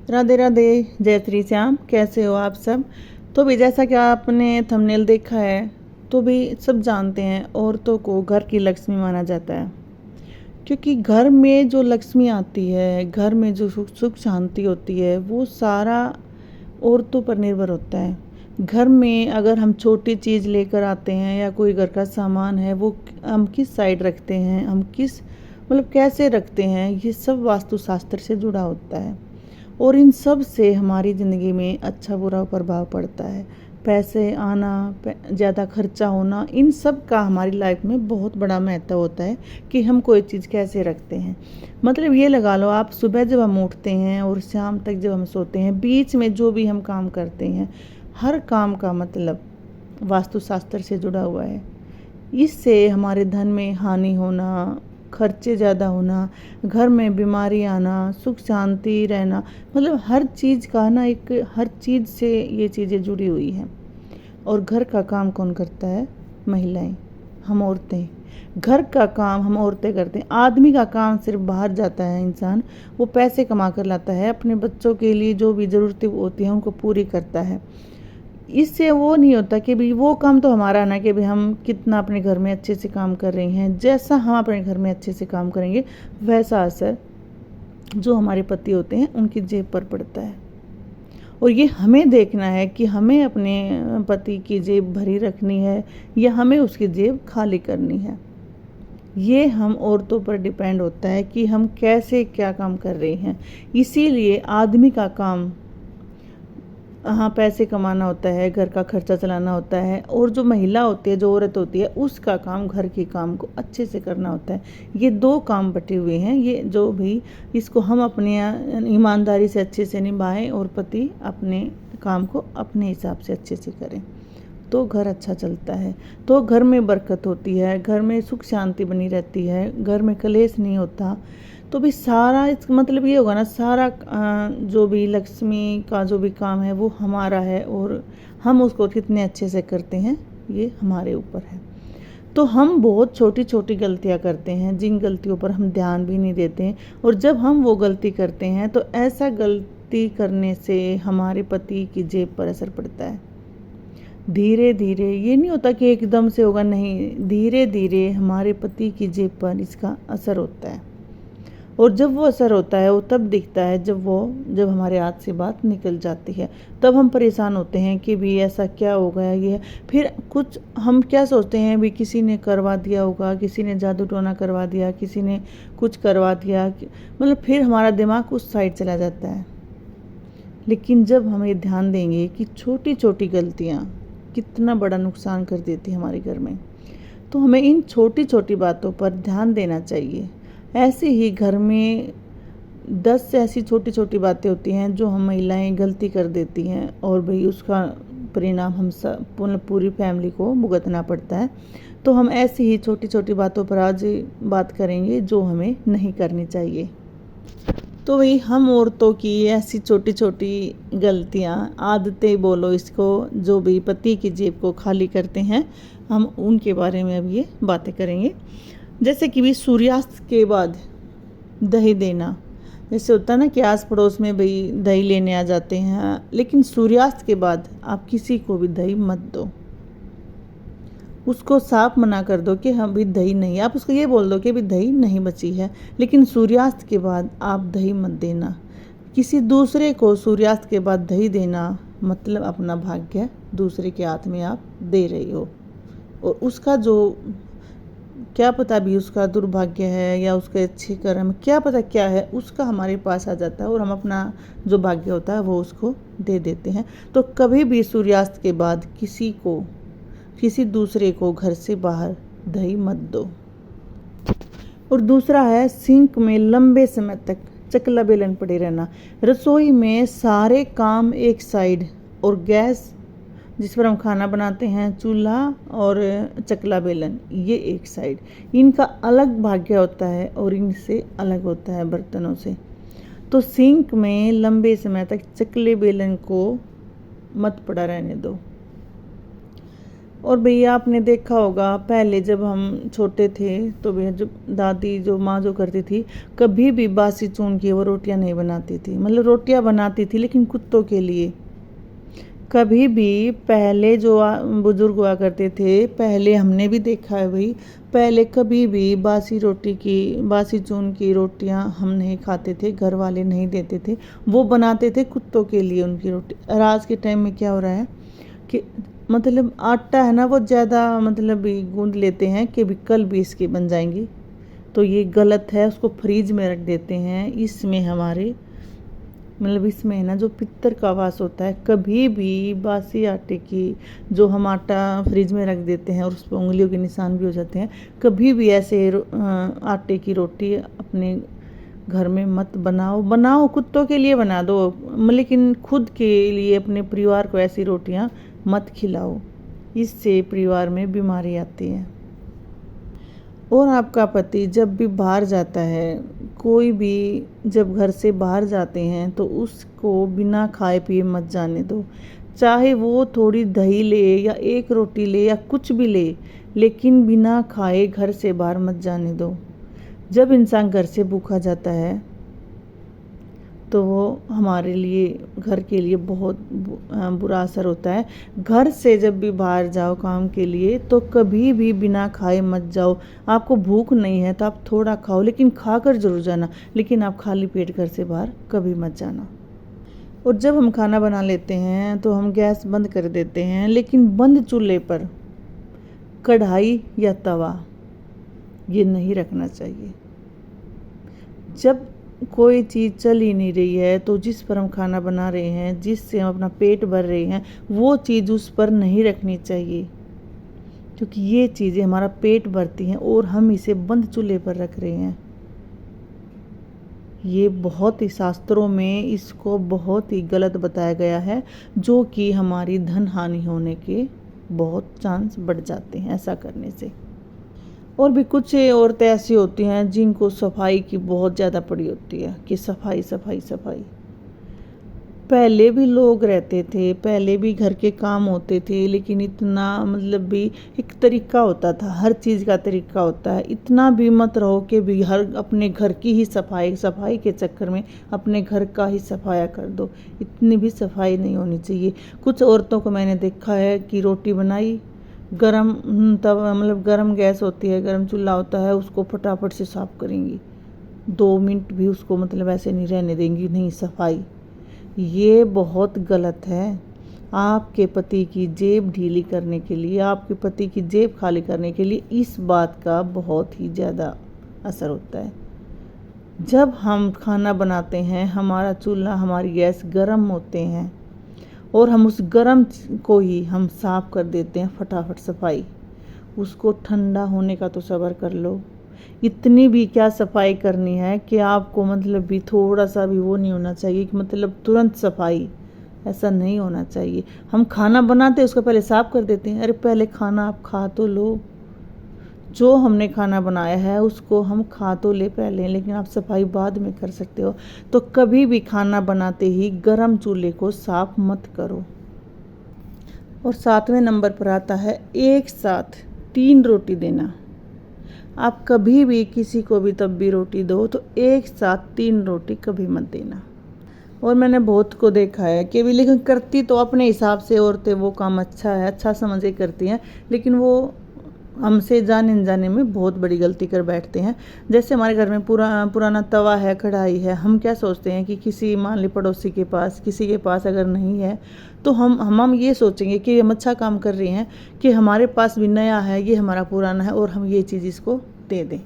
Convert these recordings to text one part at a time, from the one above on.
राधे राधे, जय श्री श्याम। कैसे हो आप सब। तो भी जैसा कि आपने थंबनेल देखा है, तो भी सब जानते हैं औरतों को घर की लक्ष्मी माना जाता है, क्योंकि घर में जो लक्ष्मी आती है, घर में जो सुख सुख शांति होती है, वो सारा औरतों पर निर्भर होता है। घर में अगर हम छोटी चीज़ लेकर आते हैं या कोई घर का सामान है, वो हम किस साइड रखते हैं, हम किस कैसे रखते हैं, ये सब वास्तुशास्त्र से जुड़ा होता है। और इन सब से हमारी ज़िंदगी में अच्छा बुरा प्रभाव पड़ता है। पैसे आना, ज़्यादा खर्चा होना, इन सब का हमारी लाइफ में बहुत बड़ा महत्व होता है कि हम कोई चीज़ कैसे रखते हैं। ये लगा लो, आप सुबह जब हम उठते हैं और शाम तक जब हम सोते हैं, बीच में जो भी हम काम करते हैं, हर काम का वास्तुशास्त्र से जुड़ा हुआ है। इससे हमारे धन में हानि होना, खर्चे ज़्यादा होना, घर में बीमारी आना, सुख शांति रहना, हर चीज़ का हर चीज़ से ये चीज़ें जुड़ी हुई हैं। और घर का काम कौन करता है? महिलाएं, हम औरतें। घर का काम हम औरतें करते हैं। आदमी का काम सिर्फ बाहर जाता है, इंसान वो पैसे कमा कर लाता है, अपने बच्चों के लिए जो भी ज़रूरतें होती हैं उनको पूरी करता है। इससे वो नहीं होता कि भाई वो काम तो हमारा ना, कि भाई हम कितना अपने घर में अच्छे से काम कर रहे हैं। जैसा हम अपने घर में अच्छे से काम करेंगे, वैसा असर जो हमारे पति होते हैं उनकी जेब पर पड़ता है। और ये हमें देखना है कि हमें अपने पति की जेब भरी रखनी है या हमें उसकी जेब खाली करनी है। ये हम औरतों पर डिपेंड होता है कि हम कैसे क्या काम कर रहे हैं। इसीलिए आदमी का काम पैसे कमाना होता है, घर का खर्चा चलाना होता है, और जो महिला होती है, जो औरत होती है, उसका काम घर के काम को अच्छे से करना होता है। ये दो काम बटे हुए हैं। ये जो भी इसको हम अपने ईमानदारी से अच्छे से निभाएं और पति अपने काम को अपने हिसाब से अच्छे से करें, तो घर अच्छा चलता है। तो घर में बरकत होती है, घर में सुख शांति बनी रहती है, घर में कलेश नहीं होता। तो भी सारा ये होगा ना, सारा जो भी लक्ष्मी का जो भी काम है वो हमारा है, और हम उसको कितने अच्छे से करते हैं ये हमारे ऊपर है। तो हम बहुत छोटी छोटी गलतियां करते हैं, जिन गलतियों पर हम ध्यान भी नहीं देते हैं। और जब हम वो गलती करते हैं, तो ऐसा गलती करने से हमारे पति की जेब पर असर पड़ता है। धीरे धीरे, ये नहीं होता कि एकदम से होगा, नहीं, धीरे धीरे हमारे पति की जेब पर इसका असर होता है। और जब वो असर होता है वो तब दिखता है जब हमारे हाथ से बात निकल जाती है। तब हम परेशान होते हैं कि भी ऐसा क्या हो गया ये। फिर कुछ हम क्या सोचते हैं, भी किसी ने करवा दिया होगा, किसी ने जादू टोना करवा दिया, किसी ने कुछ करवा दिया, फिर हमारा दिमाग उस साइड चला जाता है। लेकिन जब हम ये ध्यान देंगे कि छोटी छोटी गलतियाँ कितना बड़ा नुकसान कर देती है हमारे घर में, तो हमें इन छोटी छोटी बातों पर ध्यान देना चाहिए। ऐसे ही घर में 10 ऐसी छोटी छोटी बातें होती हैं जो हम महिलाएं गलती कर देती हैं, और भाई उसका परिणाम हम सब पूरी फैमिली को भुगतना पड़ता है। तो हम ऐसी ही छोटी छोटी बातों पर आज बात करेंगे जो हमें नहीं करनी चाहिए। तो भाई हम औरतों की ऐसी छोटी छोटी गलतियाँ, आदतें बोलो इसको, जो भी पति की जेब को खाली करते हैं, हम उनके बारे में अब ये बातें करेंगे। जैसे कि भी सूर्यास्त के बाद दही देना। जैसे होता है ना कि आस पड़ोस में भाई दही लेने आ जाते हैं, लेकिन सूर्यास्त के बाद आप किसी को भी दही मत दो। उसको साफ मना कर दो कि हाँ भी दही नहीं। आप उसको ये बोल दो कि भी दही नहीं बची है, लेकिन सूर्यास्त के बाद आप दही मत देना। किसी दूसरे को सूर्यास्त के बाद दही देना अपना भाग्य दूसरे के हाथ में आप दे रही हो, और उसका जो क्या पता भी उसका दुर्भाग्य है या उसके अच्छे कर्म, क्या पता क्या है, उसका हमारे पास आ जाता है, और हम अपना जो भाग्य होता है वो उसको दे देते हैं। तो कभी भी सूर्यास्त के बाद किसी दूसरे को घर से बाहर दही मत दो। और दूसरा है, सिंक में लंबे समय तक चकला बेलन पड़े रहना। रसोई में सारे काम एक साइड, और गैस जिस पर हम खाना बनाते हैं, चूल्हा और चकला बेलन, ये एक साइड। इनका अलग भाग्य होता है और इनसे अलग होता है बर्तनों से। तो सिंक में लंबे समय तक चकले बेलन को मत पड़ा रहने दो। और भैया आपने देखा होगा पहले जब हम छोटे थे तो भैया जो दादी जो माँ जो करती थी, कभी भी बासी चून की वो रोटियां नहीं बनाती थी। मतलब रोटियां बनाती थी लेकिन कुत्तों के लिए। कभी भी पहले जो बुजुर्ग हुआ करते थे, पहले हमने भी देखा है भाई, पहले कभी भी बासी चून की रोटियां हम नहीं खाते थे, घर वाले नहीं देते थे। वो बनाते थे कुत्तों के लिए उनकी रोटी। और आज के टाइम में क्या हो रहा है कि मतलब आटा है ना वो ज़्यादा मतलब भी गूंद लेते हैं कि भी कल भी इसकी बन जाएंगी। तो ये गलत है, उसको फ्रीज में रख देते हैं। इसमें हमारे मतलब इसमें है ना जो पित्तर का वास होता है। कभी भी बासी आटे की जो हम आटा फ्रिज में रख देते हैं और उस पर उंगलियों के निशान भी हो जाते हैं, कभी भी ऐसे आटे की रोटी अपने घर में मत बनाओ। बनाओ कुत्तों के लिए बना दो, लेकिन खुद के लिए अपने परिवार को ऐसी रोटियां मत खिलाओ। इससे परिवार में बीमारी आती है। और आपका पति जब भी बाहर जाता है, कोई भी जब घर से बाहर जाते हैं तो उसको बिना खाए पिए मत जाने दो। चाहे वो थोड़ी दही ले या एक रोटी ले या कुछ भी ले, लेकिन बिना खाए घर से बाहर मत जाने दो। जब इंसान घर से भूखा जाता है तो वो हमारे लिए, घर के लिए बहुत बुरा असर होता है। घर से जब भी बाहर जाओ काम के लिए तो कभी भी बिना खाए मत जाओ। आपको भूख नहीं है तो आप थोड़ा खाओ, लेकिन खाकर जरूर जाना। लेकिन आप खाली पेट घर से बाहर कभी मत जाना। और जब हम खाना बना लेते हैं तो हम गैस बंद कर देते हैं, लेकिन बंद चूल्हे पर कढ़ाई या तवा ये नहीं रखना चाहिए। जब कोई चीज़ चल ही नहीं रही है तो जिस पर हम खाना बना रहे हैं, जिससे हम अपना पेट भर रहे हैं, वो चीज़ उस पर नहीं रखनी चाहिए, क्योंकि ये चीज़ें हमारा पेट भरती हैं और हम इसे बंद चूल्हे पर रख रहे हैं। ये बहुत ही शास्त्रों में इसको बहुत ही गलत बताया गया है, जो कि हमारी धन हानि होने के बहुत चांस बढ़ जाते हैं ऐसा करने से। और भी कुछ औरतें ऐसी होती हैं जिनको सफाई की बहुत ज़्यादा पड़ी होती है कि सफाई सफाई सफाई। पहले भी लोग रहते थे, पहले भी घर के काम होते थे, लेकिन इतना मतलब भी एक तरीका होता था, हर चीज़ का तरीका होता है। इतना भी मत रहो कि भी हर अपने घर की ही सफाई के चक्कर में अपने घर का ही सफाया कर दो। इतनी भी सफाई नहीं होनी चाहिए। कुछ औरतों को मैंने देखा है कि रोटी बनाई, गरम तवा मतलब गरम गैस होती है, गरम चूल्हा होता है, उसको फटाफट से साफ करेंगी। 2 मिनट भी उसको मतलब ऐसे नहीं रहने देंगी, नहीं सफाई। ये बहुत गलत है। आपके पति की जेब ढीली करने के लिए, आपके पति की जेब खाली करने के लिए इस बात का बहुत ही ज़्यादा असर होता है। जब हम खाना बनाते हैं, हमारा चूल्हा हमारी गैस गरम होते हैं और हम उस गरम को ही हम साफ कर देते हैं फटाफट सफाई। उसको ठंडा होने का तो सब्र कर लो। इतनी भी क्या सफाई करनी है कि आपको मतलब भी थोड़ा सा भी वो नहीं होना चाहिए कि मतलब तुरंत सफाई, ऐसा नहीं होना चाहिए। हम खाना बनाते हैं उसको पहले साफ कर देते हैं। अरे पहले खाना आप खा तो लो, जो हमने खाना बनाया है उसको हम खा तो ले पहले, लेकिन आप सफाई बाद में कर सकते हो। तो कभी भी खाना बनाते ही गरम चूल्हे को साफ मत करो। और 7वें नंबर पर आता है एक साथ 3 रोटी देना। आप कभी भी किसी को भी तब भी रोटी दो तो एक साथ 3 रोटी कभी मत देना। और मैंने बहुत को देखा है कि भी, लेकिन करती तो अपने हिसाब से औरतें वो काम अच्छा है, अच्छा समझ के करती हैं, लेकिन वो हमसे जाने अनजाने में बहुत बड़ी गलती कर बैठते हैं। जैसे हमारे घर में पुराना तवा है, कढ़ाई है, हम क्या सोचते हैं कि किसी मान ली पड़ोसी के पास, किसी के पास अगर नहीं है तो हम ये सोचेंगे कि हम अच्छा काम कर रहे हैं कि हमारे पास भी नया है, ये हमारा पुराना है और हम ये चीज़ इसको दे दें।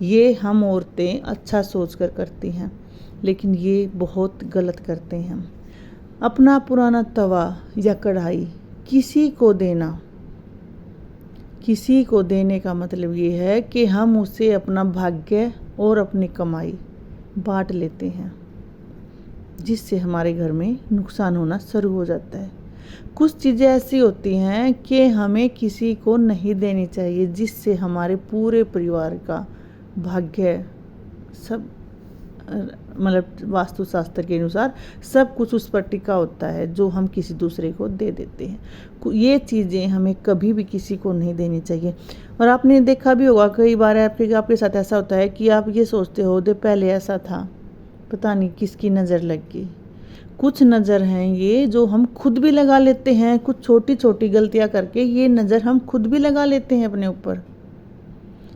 ये हम औरतें अच्छा सोच कर करती हैं, लेकिन ये बहुत गलत करते हैं हम। अपना पुराना तवा या कढ़ाई किसी को देना, किसी को देने का मतलब ये है कि हम उससे अपना भाग्य और अपनी कमाई बांट लेते हैं, जिससे हमारे घर में नुकसान होना शुरू हो जाता है। कुछ चीज़ें ऐसी होती हैं कि हमें किसी को नहीं देनी चाहिए, जिससे हमारे पूरे परिवार का भाग्य सब मतलब वास्तुशास्त्र के अनुसार सब कुछ उस पर टिका होता है जो हम किसी दूसरे को दे देते हैं। ये चीज़ें हमें कभी भी किसी को नहीं देनी चाहिए। और आपने देखा भी होगा कई बार आपके साथ ऐसा होता है कि आप ये सोचते हो दे पहले ऐसा था, पता नहीं किसकी नज़र लग गई। कुछ नज़र हैं ये जो हम खुद भी लगा लेते हैं, कुछ छोटी छोटी गलतियां करके ये नज़र हम खुद भी लगा लेते हैं अपने ऊपर।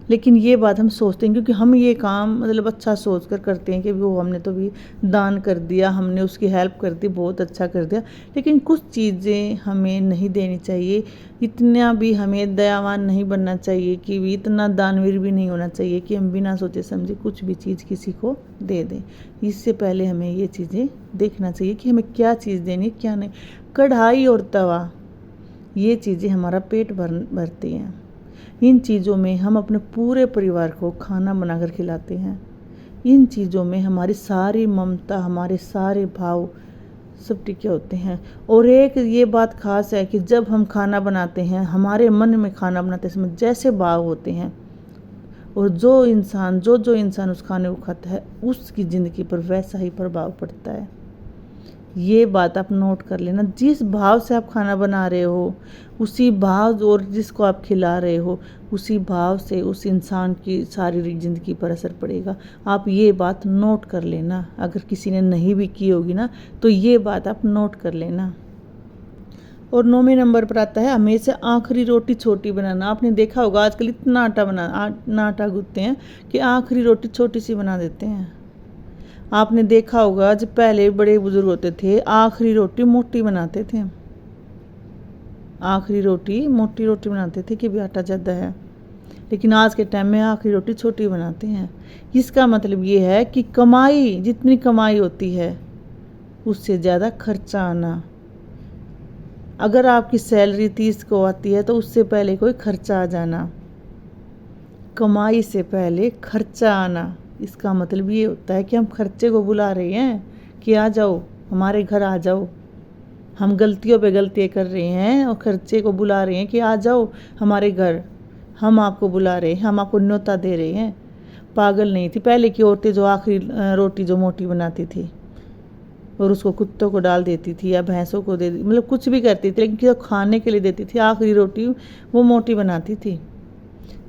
लेकिन ये बात हम सोचते हैं क्योंकि हम ये काम मतलब अच्छा सोच कर करते हैं कि वो हमने तो भी दान कर दिया, हमने उसकी हेल्प कर दी, बहुत अच्छा कर दिया। लेकिन कुछ चीज़ें हमें नहीं देनी चाहिए, इतना भी हमें दयावान नहीं बनना चाहिए कि भी इतना दानवीर भी नहीं होना चाहिए कि हम बिना सोचे समझे कुछ भी चीज़ किसी को दे दें। इससे पहले हमें ये चीज़ें देखना चाहिए कि हमें क्या चीज़ देनी क्या नहीं। कढ़ाई और तवा ये चीज़ें हमारा पेट भरती हैं। इन चीज़ों में हम अपने पूरे परिवार को खाना बनाकर खिलाते हैं। इन चीज़ों में हमारी सारी ममता, हमारे सारे भाव सब टिके होते हैं। और एक ये बात खास है कि जब हम खाना बनाते हैं हमारे मन में खाना बनाते समय जैसे भाव होते हैं और जो इंसान उस खाने को खाता है उसकी ज़िंदगी पर वैसा ही प्रभाव पड़ता है। ये बात आप नोट कर लेना। जिस भाव से आप खाना बना रहे हो उसी भाव और जिसको आप खिला रहे हो उसी भाव से उस इंसान की शारीरिक ज़िंदगी पर असर पड़ेगा। आप ये बात नोट कर लेना। अगर किसी ने नहीं भी की होगी ना तो ये बात आप नोट कर लेना। और 9वें नंबर पर आता है हमेशा आखिरी रोटी छोटी बनाना। आपने देखा होगा आजकल इतना आटा गूंथते हैं कि आखिरी रोटी छोटी सी बना देते हैं। आपने देखा होगा जब पहले बड़े बुजुर्ग होते थे आखिरी रोटी मोटी बनाते थे, आखिरी रोटी मोटी रोटी बनाते थे कि भी आटा ज़्यादा है। लेकिन आज के टाइम में आखिरी रोटी छोटी बनाते हैं। इसका मतलब ये है कि कमाई जितनी कमाई होती है उससे ज़्यादा खर्चा आना। अगर आपकी सैलरी 30 को आती है तो उससे पहले कोई खर्चा आ जाना, कमाई से पहले खर्चा आना। इसका मतलब ये होता है कि हम खर्चे को बुला रहे हैं कि आ जाओ हमारे घर आ जाओ। हम गलतियों पे गलतियाँ कर रहे हैं और खर्चे को बुला रहे हैं कि आ जाओ हमारे घर, हम आपको बुला रहे हैं, हम आपको न्योता दे रहे हैं। पागल नहीं थी पहले की औरतें जो आखिरी रोटी जो मोटी बनाती थी और उसको कुत्तों को डाल देती थी या भैंसों को दे मतलब कुछ भी करती थी, लेकिन जो खाने के लिए देती थी आखिरी रोटी वो मोटी बनाती थी।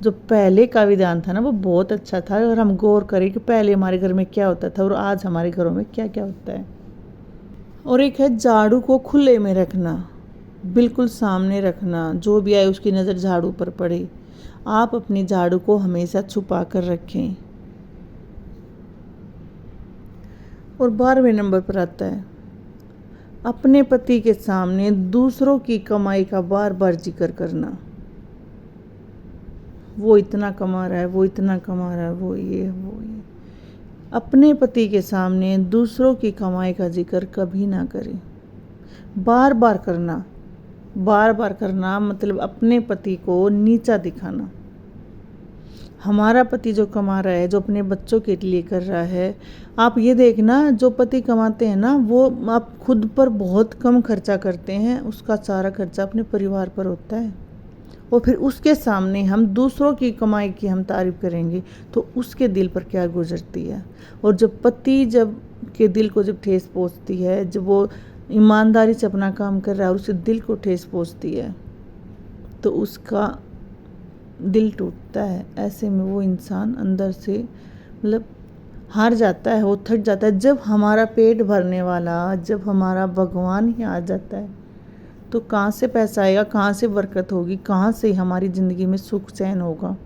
जो पहले का विधान था ना वो बहुत अच्छा था। और हम गौर करें कि पहले हमारे घर में क्या होता था और आज हमारे घरों में क्या क्या होता है। और एक है झाड़ू को खुले में रखना, बिल्कुल सामने रखना, जो भी आए उसकी नज़र झाड़ू पर पड़े। आप अपनी झाड़ू को हमेशा छुपा कर रखें। और 12वें नंबर पर आता है अपने पति के सामने दूसरों की कमाई का बार बार जिक्र करना। वो इतना कमा रहा है, वो इतना कमा रहा है, वो ये। अपने पति के सामने दूसरों की कमाई का जिक्र कभी ना करें। बार बार करना मतलब अपने पति को नीचा दिखाना। हमारा पति जो कमा रहा है, जो अपने बच्चों के लिए कर रहा है, आप ये देखना जो पति कमाते हैं ना वो आप खुद पर बहुत कम खर्चा करते हैं, उसका सारा खर्चा अपने परिवार पर होता है। और फिर उसके सामने हम दूसरों की कमाई की हम तारीफ करेंगे तो उसके दिल पर क्या गुजरती है। और जब पति के दिल को जब ठेस पहुंचती है, जब वो ईमानदारी से अपना काम कर रहा है और उसके दिल को ठेस पहुंचती है तो उसका दिल टूटता है। ऐसे में वो इंसान अंदर से मतलब हार जाता है, वो थक जाता है। जब हमारा पेट भरने वाला, जब हमारा भगवान ही आ जाता है तो कहाँ से पैसा आएगा, कहाँ से बरकत होगी, कहाँ से हमारी ज़िंदगी में सुख चैन होगा।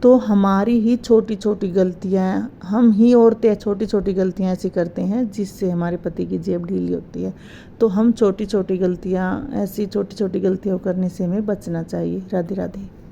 तो हमारी ही छोटी छोटी गलतियाँ, हम ही औरतें छोटी छोटी गलतियाँ ऐसी करते हैं जिससे हमारे पति की जेब ढीली होती है। तो हम छोटी छोटी गलतियाँ करने से हमें बचना चाहिए। राधे राधे।